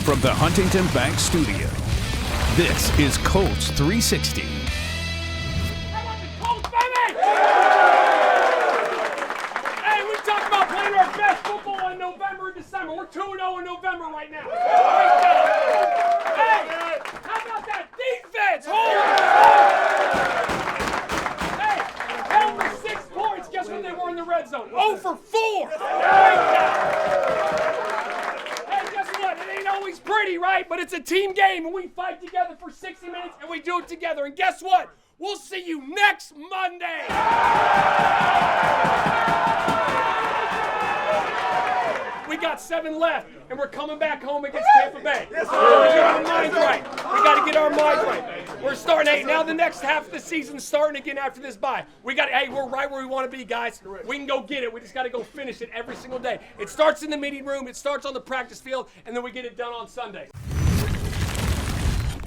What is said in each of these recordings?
From the Huntington Bank Studio, this is Colts 360. How about the Colts, baby? Hey, we talk about playing our best football in November and December. We're 2-0 in November right now. Hey, how about that defense? Hey, held for 6 points. Guess what they were in the red zone? 0 for 4. It ain't always pretty, right? But it's a team game, and we fight together for 60 minutes, and we do it together. And guess what? We'll see you next Monday. We got 7 left, and we're coming back home against Tampa Bay. We gotta get our minds right. We got to get our minds right. We're starting, hey, now the next half of the season's starting again after this bye. Hey, we're right where we want to be, guys. We can go get it. We just got to go finish it every single day. It starts in the meeting room, it starts on the practice field, and then we get it done on Sunday.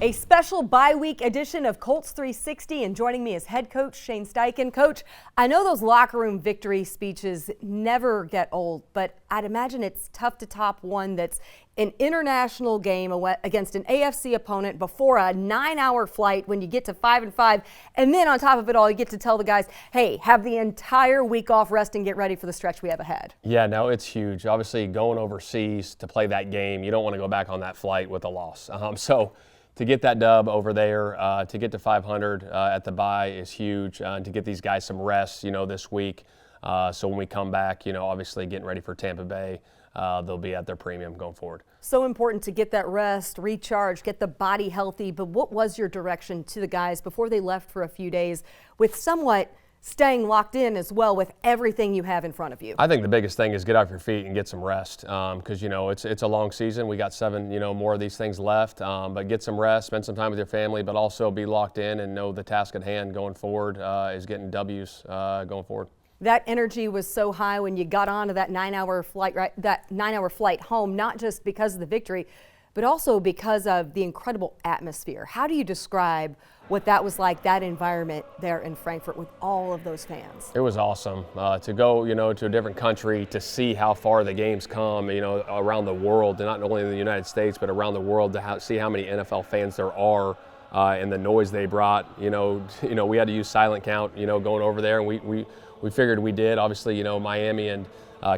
A special bye-week edition of Colts 360, and joining me is head coach Shane Steichen. Coach, I know those locker room victory speeches never get old, but I'd imagine it's tough to top one that's an international game against an AFC opponent before a 9-hour flight when you get to 5-5, and then on top of it all, you get to tell the guys, hey, have the entire week off, rest, and get ready for the stretch we have ahead. Yeah, no, it's huge. Obviously, going overseas to play that game, you don't want to go back on that flight with a loss. So to get that dub over there, to get to 500 at the bye is huge, and to get these guys some rest, this week. So when we come back, obviously getting ready for Tampa Bay, they'll be at their premium going forward. So important to get that rest, recharge, get the body healthy. But what was your direction to the guys before they left for a few days with somewhat staying locked in as well with everything you have in front of you? I think the biggest thing is get off your feet and get some rest, because it's a long season. We got 7 more of these things left, but get some rest, spend some time with your family, but also be locked in and know the task at hand going forward is getting W's going forward. That energy was so high when you got onto that 9-hour flight, right? That 9-hour flight home, not just because of the victory, but also because of the incredible atmosphere. How do you describe what that was like, that environment there in Frankfurt with all of those fans? It was awesome to go, to a different country, to see how far the game's come, around the world, and not only in the United States, but around the world, to see how many NFL fans there are, and the noise they brought. We had to use silent count, going over there, and we figured we did. Obviously, Miami and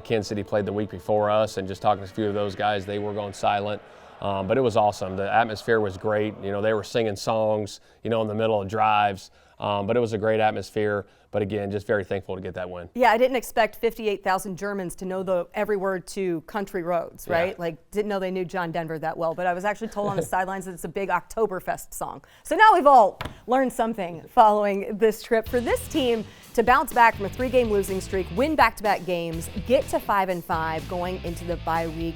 Kansas City played the week before us, and just talking to a few of those guys, they were going silent. But it was awesome. The atmosphere was great. They were singing songs, in the middle of drives. But it was a great atmosphere. But again, just very thankful to get that win. Yeah, I didn't expect 58,000 Germans to know every word to Country Roads, right? Yeah. Didn't know they knew John Denver that well. But I was actually told on the sidelines that it's a big Oktoberfest song. So now we've all learned something following this trip. For this team to bounce back from a 3-game losing streak, win back-to-back games, get to 5-5 going into the bye week,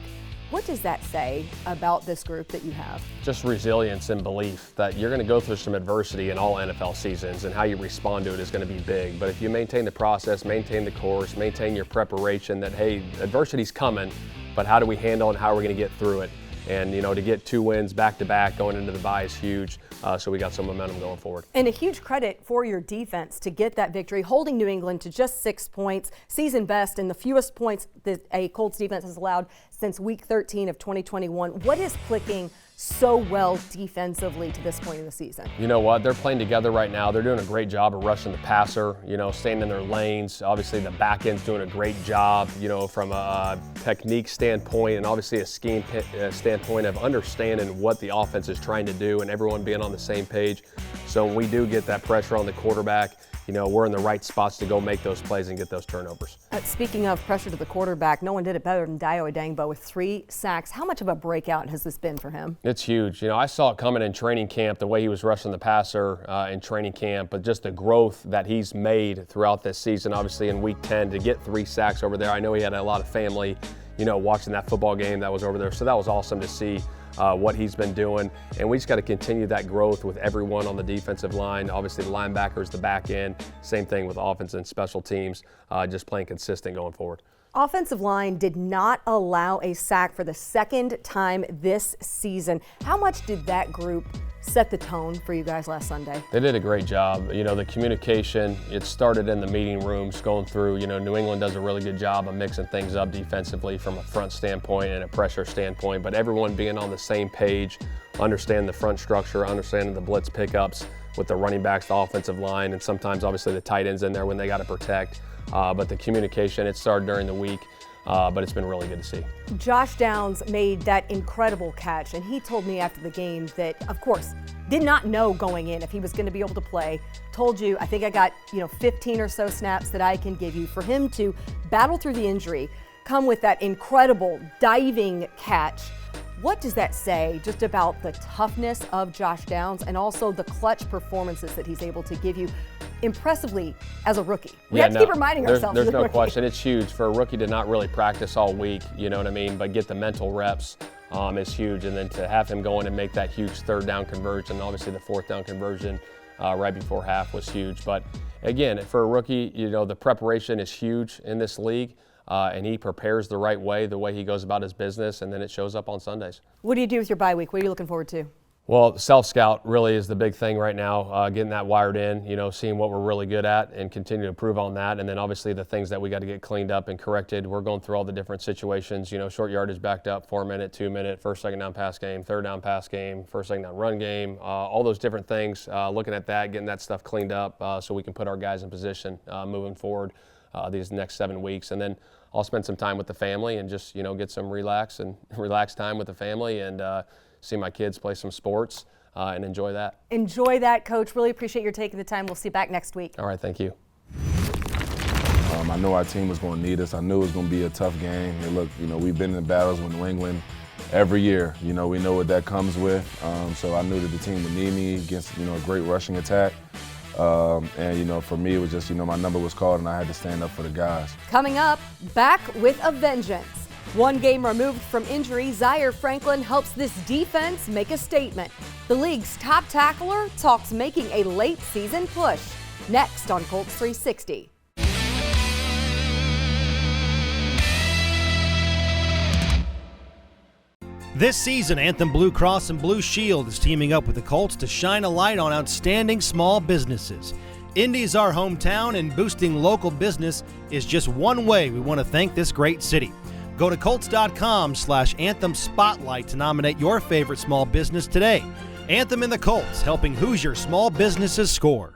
what does that say about this group that you have? Just resilience and belief that you're going to go through some adversity in all NFL seasons, and how you respond to it is going to be big. But if you maintain the process, maintain the course, maintain your preparation, that, hey, adversity's coming, but how do we handle it and how are we going to get through it? And, to get 2 wins back-to-back going into the bye is huge, so we got some momentum going forward. And a huge credit for your defense to get that victory, holding New England to just 6 points, season best, and the fewest points that a Colts defense has allowed since Week 13 of 2021. What is clicking so well defensively to this point in the season? You know what? They're playing together right now. They're doing a great job of rushing the passer, staying in their lanes. Obviously, the back end's doing a great job, from a technique standpoint, and obviously a scheme standpoint of understanding what the offense is trying to do and everyone being on the same page. So when we do get that pressure on the quarterback, we're in the right spots to go make those plays and get those turnovers. Speaking of pressure to the quarterback, no one did it better than Dio Adangbo with 3 sacks. How much of a breakout has this been for him? It's huge. I saw it coming in training camp, the way he was rushing the passer in training camp, but just the growth that he's made throughout this season, obviously in Week 10, to get 3 sacks over there. I know he had a lot of family, watching that football game that was over there, so that was awesome to see. What he's been doing, and we just got to continue that growth with everyone on the defensive line. Obviously the linebackers, the back end, same thing with offense and special teams, just playing consistent going forward. Offensive line did not allow a sack for the 2nd time this season. How much did that group set the tone for you guys last Sunday? They did a great job. You know, the communication, it started in the meeting rooms going through. You know, New England does a really good job of mixing things up defensively from a front standpoint and a pressure standpoint, but everyone being on the same page, understanding the front structure, understanding the blitz pickups with the running backs, the offensive line, and sometimes obviously the tight ends in there when they got to protect. But the communication, it started during the week. But it's been really good to see. Josh Downs made that incredible catch, and he told me after the game that, of course, did not know going in if he was going to be able to play. Told you, I think I got 15 or so snaps that I can give you. For him to battle through the injury, come with that incredible diving catch. What does that say just about the toughness of Josh Downs and also the clutch performances that he's able to give you impressively as a rookie? We have to keep reminding ourselves. There's no question. It's huge for a rookie to not really practice all week, you know what I mean, but get the mental reps is huge. And then to have him go in and make that huge third down conversion, obviously the fourth down conversion right before half was huge. But again, for a rookie, the preparation is huge in this league. And he prepares the right way, the way he goes about his business, and then it shows up on Sundays. What do you do with your bye week? What are you looking forward to? Well, self-scout really is the big thing right now, getting that wired in, seeing what we're really good at and continue to improve on that. And then obviously the things that we got to get cleaned up and corrected. We're going through all the different situations, short yardage backed up, 4-minute, 2-minute, first, second down pass game, third down pass game, first, second down run game, all those different things, looking at that, getting that stuff cleaned up so we can put our guys in position moving forward these next 7 weeks. And then I'll spend some time with the family and just, get some relax time with the family and see my kids play some sports and enjoy that. Enjoy that, Coach. Really appreciate your taking the time. We'll see you back next week. All right, thank you. I knew our team was going to need us. I knew it was going to be a tough game. And look, we've been in battles with New England every year. We know what that comes with. So I knew that the team would need me against, a great rushing attack. And for me, it was just, my number was called and I had to stand up for the guys. Coming up, back with a vengeance. One game removed from injury, Zaire Franklin helps this defense make a statement. The league's top tackler talks making a late season push. Next on Colts 360. This season, Anthem Blue Cross and Blue Shield is teaming up with the Colts to shine a light on outstanding small businesses. Indy's our hometown, and boosting local business is just one way we want to thank this great city. Go to Colts.com/Anthem Spotlight to nominate your favorite small business today. Anthem and the Colts, helping Hoosier small businesses score.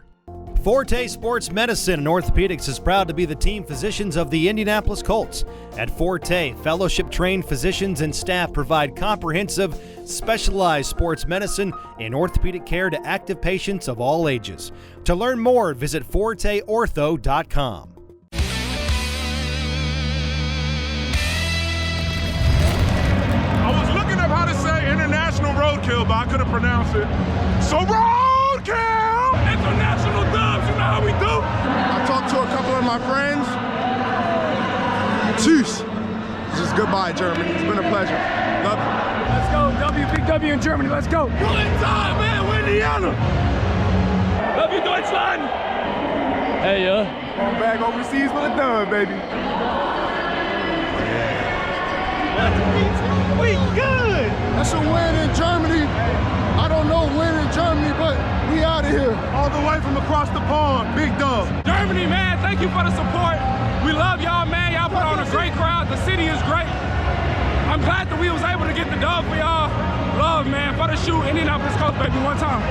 Forte Sports Medicine and Orthopedics is proud to be the team physicians of the Indianapolis Colts. At Forte, fellowship-trained physicians and staff provide comprehensive, specialized sports medicine and orthopedic care to active patients of all ages. To learn more, visit forteortho.com. I was looking up how to say international roadkill, but I couldn't pronounce it. So roadkill! International dubs, you know how we do? I talked to a couple of my friends. Tschüss. Just goodbye, Germany. It's been a pleasure. Love you. Let's go, big W in Germany, let's go. Good time, man, we're Indiana. Love you, Deutschland. Hey, Going back overseas for the dub, baby. We good. That's a win in Germany. I don't know when in Germany, but we out of here. All the way from across the pond, big dub. Germany, man, thank you for the support. We love y'all, man. Y'all put on a great crowd. The city is great. I'm glad that we was able to get the dub for y'all. Love, man. For the shoot, Indianapolis Colts, baby, one time.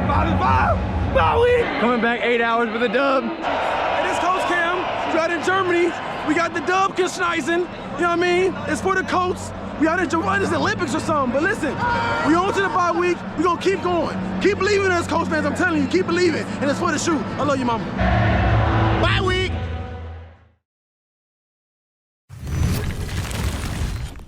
5-5. Bowie. Coming back 8 hours with a dub. It is Coach Cam. We're out in Germany. We got the dub geschneisen. You know what I mean? It's for the Colts. We out in Germany, it's the Olympics or something. But listen, we on to the bye week. We gonna keep going. Keep believing in us, Colts fans. I'm telling you, keep believing. And it's for the shoot. I love you, mama. Bye week.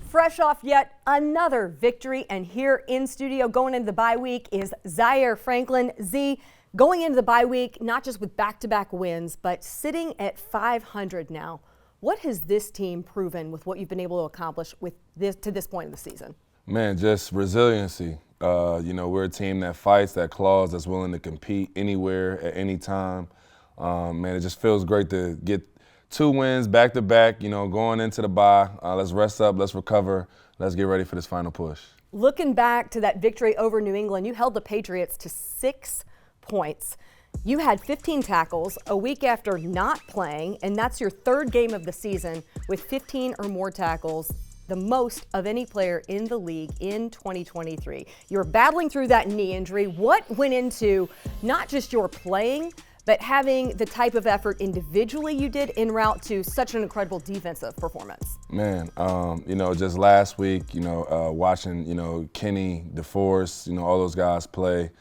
Fresh off yet another victory, and here in studio going into the bye week is Zaire Franklin. Z, going into the bye week, not just with back-to-back wins, but sitting at 500 now. What has this team proven with what you've been able to accomplish with this to this point of the season? Man, just resiliency. We're a team that fights, that claws, that's willing to compete anywhere at any time. Man, it just feels great to get 2 wins back to back, going into the bye. Let's rest up, let's recover, let's get ready for this final push. Looking back to that victory over New England, you held the Patriots to 6 points. You had 15 tackles a week after not playing, and that's your third game of the season with 15 or more tackles, the most of any player in the league in 2023. You're battling through that knee injury. What went into not just your playing, but having the type of effort individually you did en route to such an incredible defensive performance? Man, just last week, watching, Kenny, DeForest, all those guys play,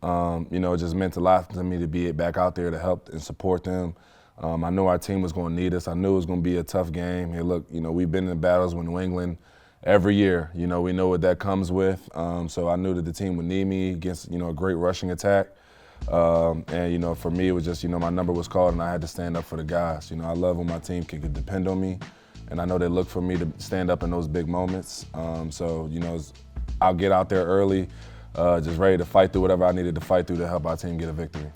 it just meant a lot to me to be back out there to help and support them. I knew our team was going to need us. I knew it was going to be a tough game. Hey, look, we've been in battles with New England every year. We know what that comes with. So I knew that the team would need me against, a great rushing attack. And for me, it was just, my number was called and I had to stand up for the guys. I love when my team can depend on me, and I know they look for me to stand up in those big moments. I'll get out there early, just ready to fight through whatever I needed to fight through to help our team get a victory.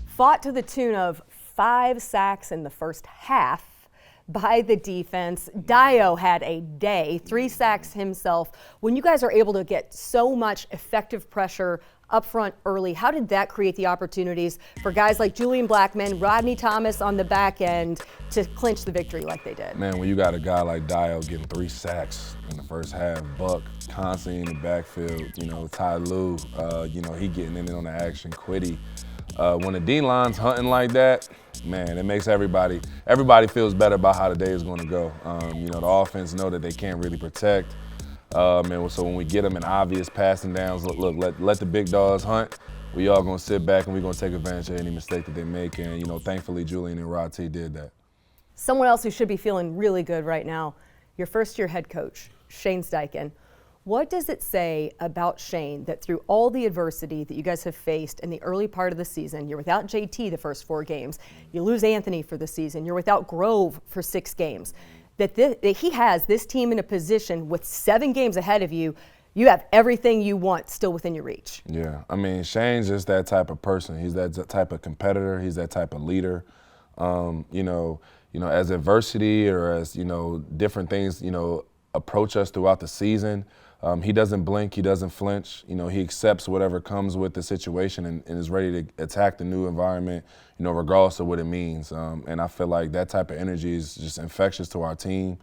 Fought to the tune of 5 sacks in the first half by the defense. Dio had a day, 3 sacks himself. When you guys are able to get so much effective pressure up front early, how did that create the opportunities for guys like Julian Blackmon, Rodney Thomas on the back end to clinch the victory like they did? Man, when you got a guy like Dio getting 3 sacks in the first half, Buck constantly in the backfield, Ty Lue, he getting in on the action, Quiddy. When the D-line's hunting like that, man, it makes everybody feels better about how the day is going to go. The offense know that they can't really protect. So when we get them in obvious passing downs, look, let the big dogs hunt. We all going to sit back and we're going to take advantage of any mistake that they make. And, thankfully, Julian and Rod T did that. Someone else who should be feeling really good right now, your first-year head coach, Shane Steichen. What does it say about Shane that through all the adversity that you guys have faced in the early part of the season, you're without JT the first 4 games, you lose Anthony for the season, you're without Grove for 6 games, that he has this team in a position with 7 games ahead of you, you have everything you want still within your reach. Yeah, Shane's just that type of person. He's that type of competitor. He's that type of leader. As adversity or as, different things, approach us throughout the season, he doesn't blink, he doesn't flinch. He accepts whatever comes with the situation and is ready to attack the new environment, regardless of what it means. And I feel like that type of energy is just infectious to our team.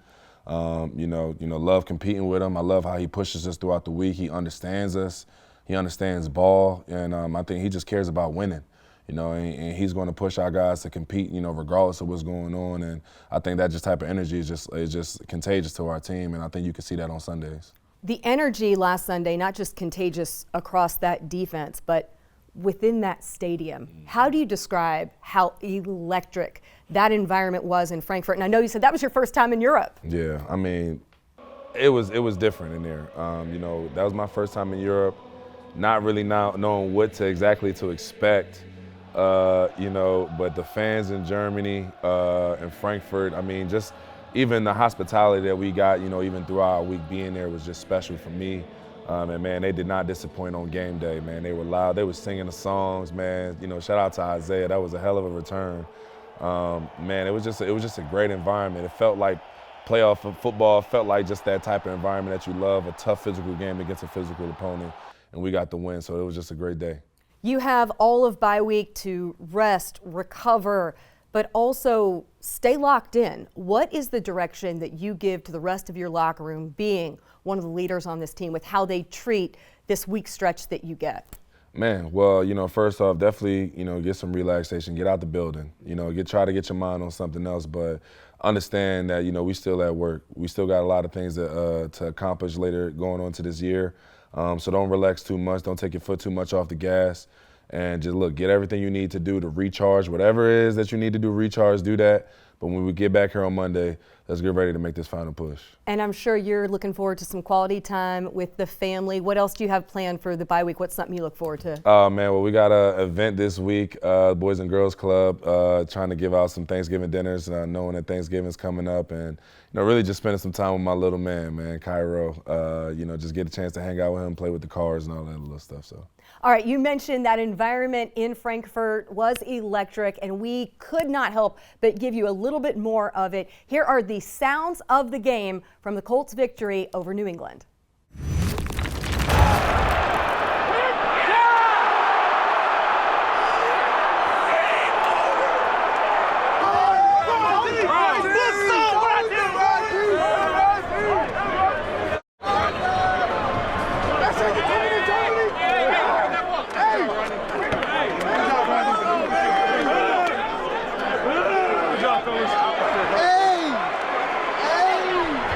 Love competing with him. I love how he pushes us throughout the week. He understands us. He understands ball. And I think he just cares about winning. And he's going to push our guys to compete, regardless of what's going on. And I think that just type of energy is just contagious to our team. And I think you can see that on Sundays. The energy last Sunday, not just contagious across that defense, but within that stadium. How do you describe how electric that environment was in Frankfurt? And I know you said that was your first time in Europe. Yeah, it was different in there. That was my first time in Europe, not really knowing what exactly to expect. But the fans in Germany and Frankfurt, just even the hospitality that we got, even throughout our week being there was just special for me. And man, they did not disappoint on game day, man. They were loud, they were singing the songs, man. Shout out to Isaiah, that was a hell of a return. Man, it was just a great environment. It felt like playoff football, felt like just that type of environment that you love, a tough physical game against a physical opponent, and we got the win, so it was just a great day. You have all of bye week to rest, recover, but also stay locked in. What is the direction that you give to the rest of your locker room, being one of the leaders on this team, with how they treat this week stretch that you get? Man, well, first off, definitely, get some relaxation, get out the building, try to get your mind on something else, but understand that, we still at work. We still got a lot of things to accomplish later going on to this year. So don't relax too much, don't take your foot too much off the gas, and just get everything you need to do to recharge. Whatever it is that you need to do, recharge, do that. But when we get back here on Monday, let's get ready to make this final push. And I'm sure you're looking forward to some quality time with the family. What else do you have planned for the bye week? What's something you look forward to? Man, well, we got an event this week, Boys and Girls Club, trying to give out some Thanksgiving dinners, knowing that Thanksgiving's coming up, and really just spending some time with my little man, Cairo. Just get a chance to hang out with him, play with the cars and all that little stuff. So. All right, you mentioned that environment in Frankfurt was electric, and we could not help but give you a little bit more of it. Here are the sounds of the game from the Colts' victory over New England.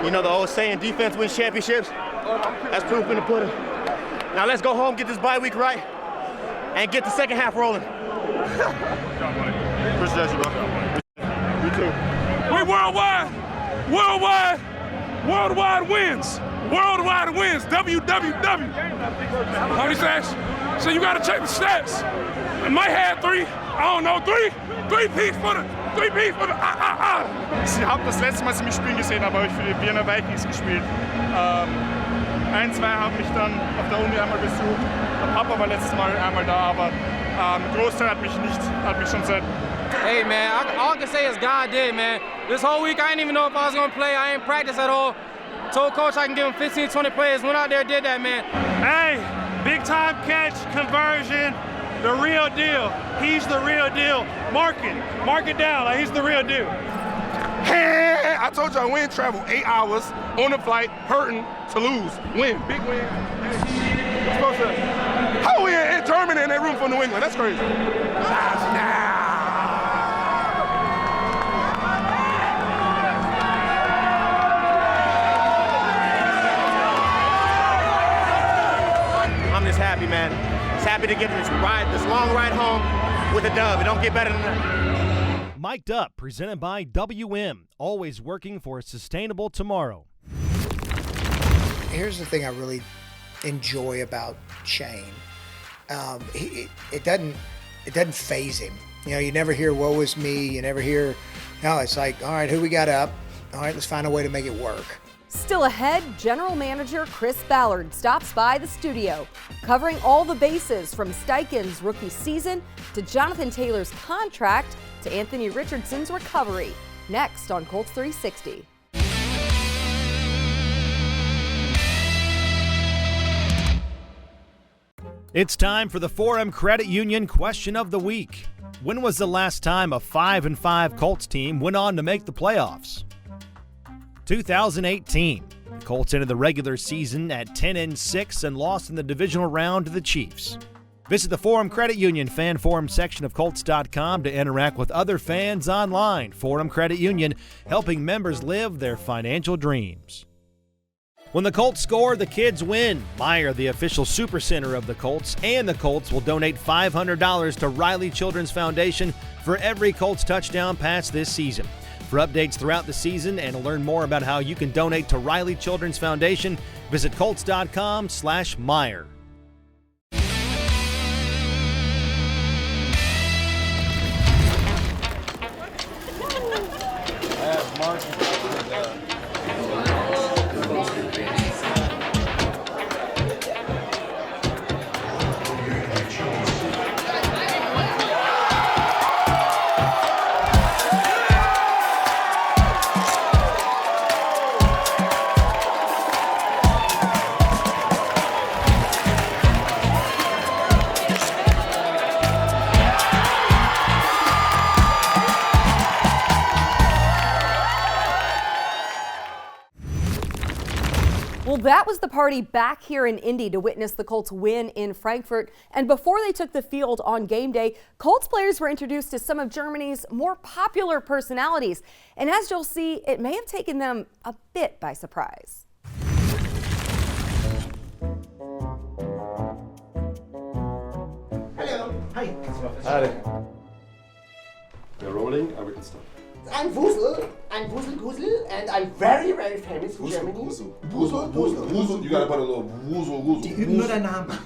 You know the old saying, defense wins championships? That's proof in the pudding. Now let's go home, get this bye week right, and get the second half rolling. Appreciate you, bro. You too. We worldwide wins. Worldwide wins. WWW. How many stats? So you gotta check the stats. I might have three Ps for the Ich habe das letzte Mal sie mich spielen gesehen, aber ich für die Vienna Vikings gespielt. Ein, zwei haben mich dann auf der Uni einmal besucht. Papa war letztes Mal einmal da, aber Großteil hat mich schon seit. Hey man, all I can say is God did, man. This whole week I didn't even know if I was gonna play. I ain't practice at all. Told coach I can give him 15, 20 plays. Went out there, did that, man. Hey, big time catch, conversion, the real deal. He's the real deal. Mark it down, like he's the real deal. Hey, I told you I win, travel 8 hours on the flight, hurting to lose. Win, big win. How are we in Germany in that room for New England? That's crazy. I'm just happy, man. Just happy to get this long ride home with a dub. It don't get better than that. Mic'd Up, presented by WM, always working for a sustainable tomorrow. Here's the thing I really enjoy about Shane. It doesn't faze him. You know, you never hear "woe is me." You never hear. No, it's like, all right, who we got up? All right, let's find a way to make it work. Still ahead, General Manager Chris Ballard stops by the studio, covering all the bases from Steichen's rookie season to Jonathan Taylor's contract to Anthony Richardson's recovery. Next on Colts 360. It's time for the Forum Credit Union question of the week. When was the last time a 5-5 Colts team went on to make the playoffs? 2018. The Colts ended the regular season at 10-6 and lost in the divisional round to the Chiefs. Visit the Forum Credit Union fan forum section of Colts.com to interact with other fans online. Forum Credit Union, helping members live their financial dreams. When the Colts score, the kids win. Meijer, the official supercenter of the Colts, and the Colts will donate $500 to Riley Children's Foundation for every Colts touchdown pass this season. For updates throughout the season and to learn more about how you can donate to Riley Children's Foundation, visit Colts.com/Meijer. Well, that was the party back here in Indy to witness the Colts win in Frankfurt. And before they took the field on game day, Colts players were introduced to some of Germany's more popular personalities. And as you'll see, it may have taken them a bit by surprise. Hello. Hi. Hi. We're rolling, and we can start. Ein Fuß, oder? I'm Wusel Gusel, and I'm very, very famous in Germany. Wusel. You gotta put a little Wusel. Die üben nur deinen Namen.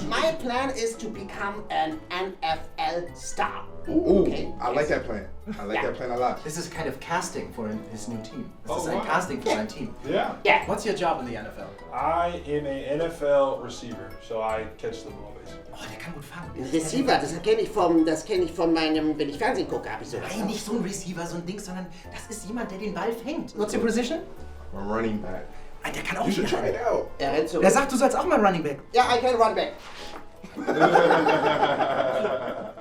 My plan is to become an NFL star. Okay. I like that plan. I like that plan a lot. This is kind of casting for his new team. This is ein Casting für sein Team. Yeah. Yeah. What's your job in the NFL? I am an NFL receiver, so I catch the ball basically. Oh, der kann gut fangen. Receiver, das kenne ich von meinem, wenn ich Fernsehen gucke, habe ich sowas. Nein, nicht so ein Receiver, so ein Ding, sondern das ist jemand, der den Ball fängt. What's your position? I'm running back. Der kann auch You should try it out. Der sagt, du sollst auch mal Running Back. Ja, I can run back.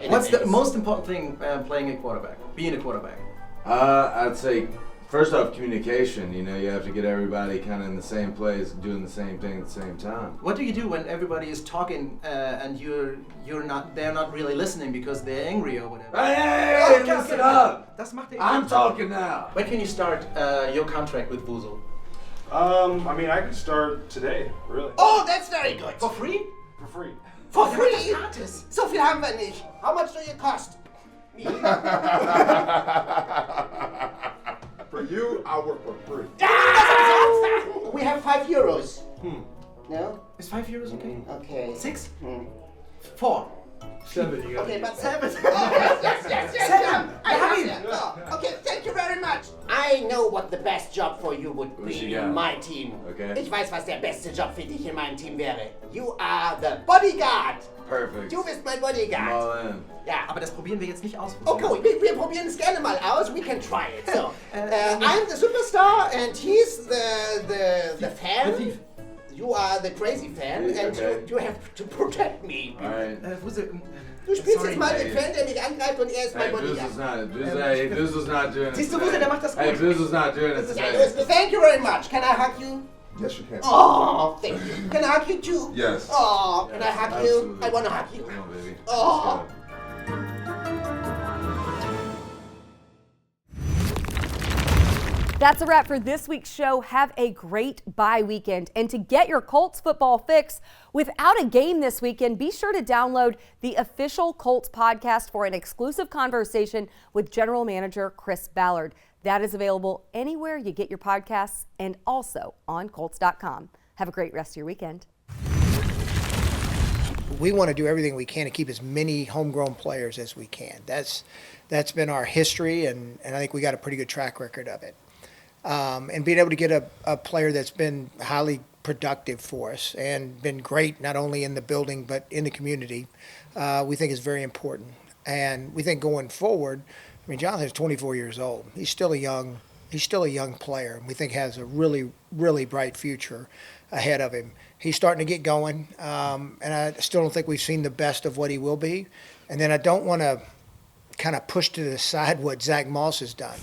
What's the most important thing playing a quarterback, being a quarterback? I'd say, first off, communication. You know, you have to get everybody kind of in the same place, doing the same thing at the same time. What do you do when everybody is talking and they're not really listening because they're angry or whatever? Hey, listen up! Das macht I'm talking now. When can you start your contract with Wusel? I mean, I could start today, really. Oh, that's very good. For free? For free. For free? So viel haben wir nicht. How much do you cost? For you, I work for free. We have €5. No? Is €5 okay? Okay. 6? 4. 7. Okay, but 7. Oh, yes. 7. I have it. Oh, okay, thank you very much. I know what the best job for you would be in my team. Okay. Ich weiß, was der beste Job für dich in meinem Team wäre. You are the bodyguard. Perfect. Du bist mein Bodyguard. All in. Ja. Aber das probieren wir jetzt nicht aus. Okay, wir probieren es gerne mal aus. We can try it. So, I'm the superstar and he's the fan. The thief. You are the crazy fan and Okay. you have to protect me. Alright. Du spielst Sorry, jetzt mal den Fan, der mich angreift und er ist mein Hey, Bodyguard. Wusel's not doing it. Siehst du, Wusel, der macht das gut. Hey, Wusel's not doing it Yeah, today. thank you very much. Can I hug you? Yes, you can. Oh, thank you. Can I hug you too? Yes. Oh, can I hug you? Absolutely. I want to hug you. Come on, baby. Oh. That's a wrap for this week's show. Have a great bye weekend. And to get your Colts football fix without a game this weekend, be sure to download the official Colts podcast for an exclusive conversation with General Manager Chris Ballard. That is available anywhere you get your podcasts and also on Colts.com. Have a great rest of your weekend. We want to do everything we can to keep as many homegrown players as we can. That's been our history, and I think we got a pretty good track record of it. And being able to get a player that's been highly productive for us and been great not only in the building but in the community, we think is very important. And we think going forward, I mean, Jonathan's 24 years old. He's still a young player, and we think has a really, really bright future ahead of him. He's starting to get going, and I still don't think we've seen the best of what he will be. And then I don't want to kind of push to the side what Zach Moss has done.